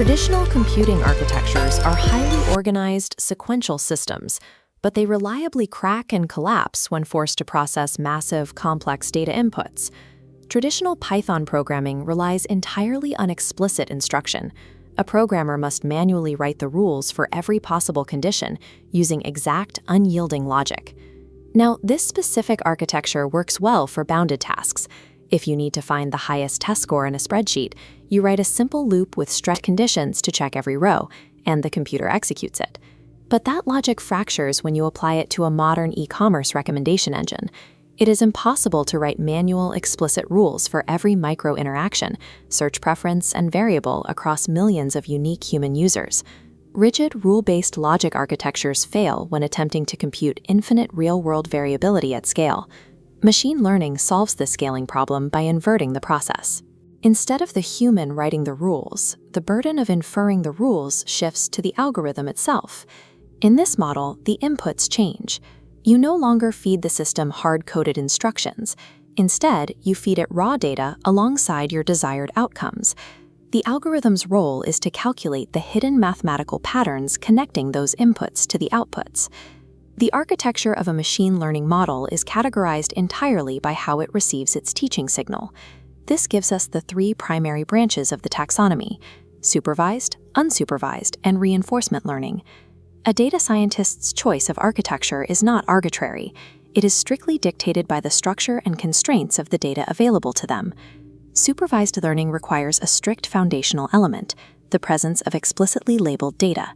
Traditional computing architectures are highly organized, sequential systems, but they reliably crack and collapse when forced to process massive, complex data inputs. Traditional Python programming relies entirely on explicit instruction. A programmer must manually write the rules for every possible condition using exact, unyielding logic. Now, this specific architecture works well for bounded tasks. If you need to find the highest test score in a spreadsheet, you write a simple loop with stretched conditions to check every row, and the computer executes it. But that logic fractures when you apply it to a modern e-commerce recommendation engine. It is impossible to write manual, explicit rules for every micro-interaction, search preference, and variable across millions of unique human users. Rigid, rule-based logic architectures fail when attempting to compute infinite real-world variability at scale. Machine learning solves this scaling problem by inverting the process. Instead of the human writing the rules, the burden of inferring the rules shifts to the algorithm itself. In this model, the inputs change. You no longer feed the system hard-coded instructions. Instead, you feed it raw data alongside your desired outcomes. The algorithm's role is to calculate the hidden mathematical patterns connecting those inputs to the outputs. The architecture of a machine learning model is categorized entirely by how it receives its teaching signal. This gives us the three primary branches of the taxonomy: supervised, unsupervised, and reinforcement learning. A data scientist's choice of architecture is not arbitrary. It is strictly dictated by the structure and constraints of the data available to them. Supervised learning requires a strict foundational element: the presence of explicitly labeled data.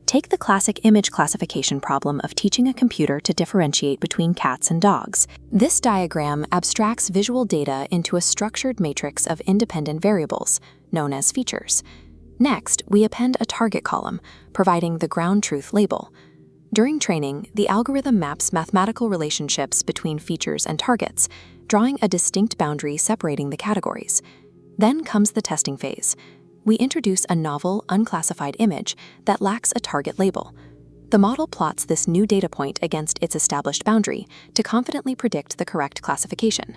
Take the classic image classification problem of teaching a computer to differentiate between cats and dogs. This diagram abstracts visual data into a structured matrix of independent variables, known as features. Next, we append a target column, providing the ground truth label. During training, the algorithm maps mathematical relationships between features and targets, drawing a distinct boundary separating the categories. Then comes the testing phase. We introduce a novel, unclassified image that lacks a target label. The model plots this new data point against its established boundary to confidently predict the correct classification.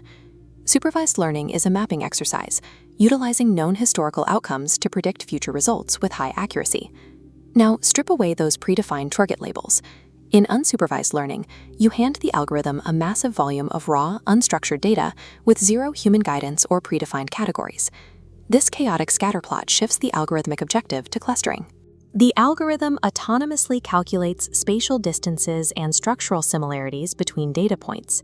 Supervised learning is a mapping exercise, utilizing known historical outcomes to predict future results with high accuracy. Now, strip away those predefined target labels. In unsupervised learning, you hand the algorithm a massive volume of raw, unstructured data with zero human guidance or predefined categories. This chaotic scatterplot shifts the algorithmic objective to clustering. The algorithm autonomously calculates spatial distances and structural similarities between data points.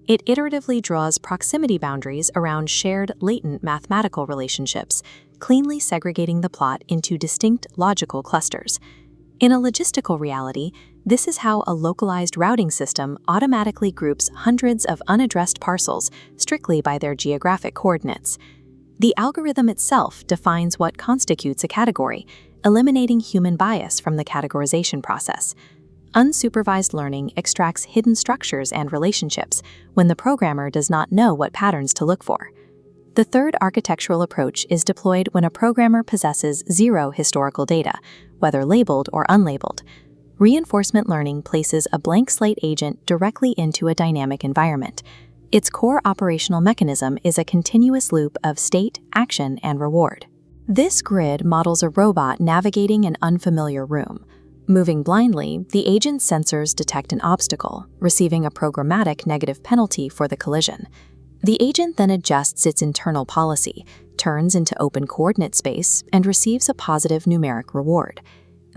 It iteratively draws proximity boundaries around shared latent mathematical relationships, cleanly segregating the plot into distinct logical clusters. In a logistical reality, this is how a localized routing system automatically groups hundreds of unaddressed parcels strictly by their geographic coordinates. The algorithm itself defines what constitutes a category, eliminating human bias from the categorization process. Unsupervised learning extracts hidden structures and relationships when the programmer does not know what patterns to look for. The third architectural approach is deployed when a programmer possesses zero historical data, whether labeled or unlabeled. Reinforcement learning places a blank slate agent directly into a dynamic environment. Its core operational mechanism is a continuous loop of state, action, and reward. This grid models a robot navigating an unfamiliar room. Moving blindly, the agent's sensors detect an obstacle, receiving a programmatic negative penalty for the collision. The agent then adjusts its internal policy, turns into open coordinate space, and receives a positive numeric reward.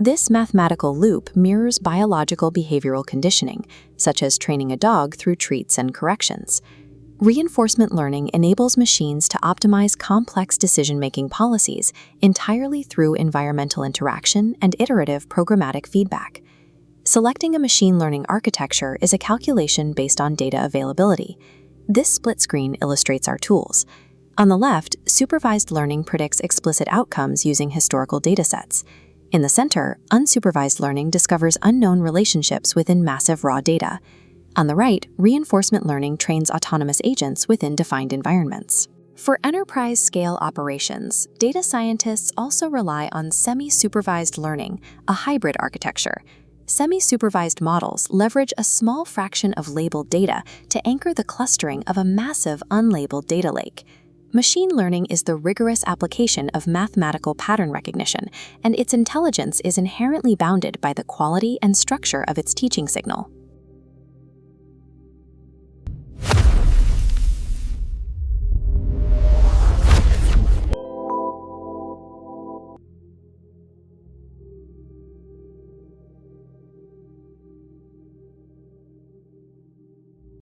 This mathematical loop mirrors biological behavioral conditioning, such as training a dog through treats and corrections. Reinforcement learning enables machines to optimize complex decision-making policies entirely through environmental interaction and iterative programmatic feedback. Selecting a machine learning architecture is a calculation based on data availability. This split screen illustrates our tools. On the left, supervised learning predicts explicit outcomes using historical datasets. In the center, unsupervised learning discovers unknown relationships within massive raw data. On the right, reinforcement learning trains autonomous agents within defined environments. For enterprise-scale operations, data scientists also rely on semi-supervised learning, a hybrid architecture. Semi-supervised models leverage a small fraction of labeled data to anchor the clustering of a massive unlabeled data lake. Machine learning is the rigorous application of mathematical pattern recognition, and its intelligence is inherently bounded by the quality and structure of its teaching signal.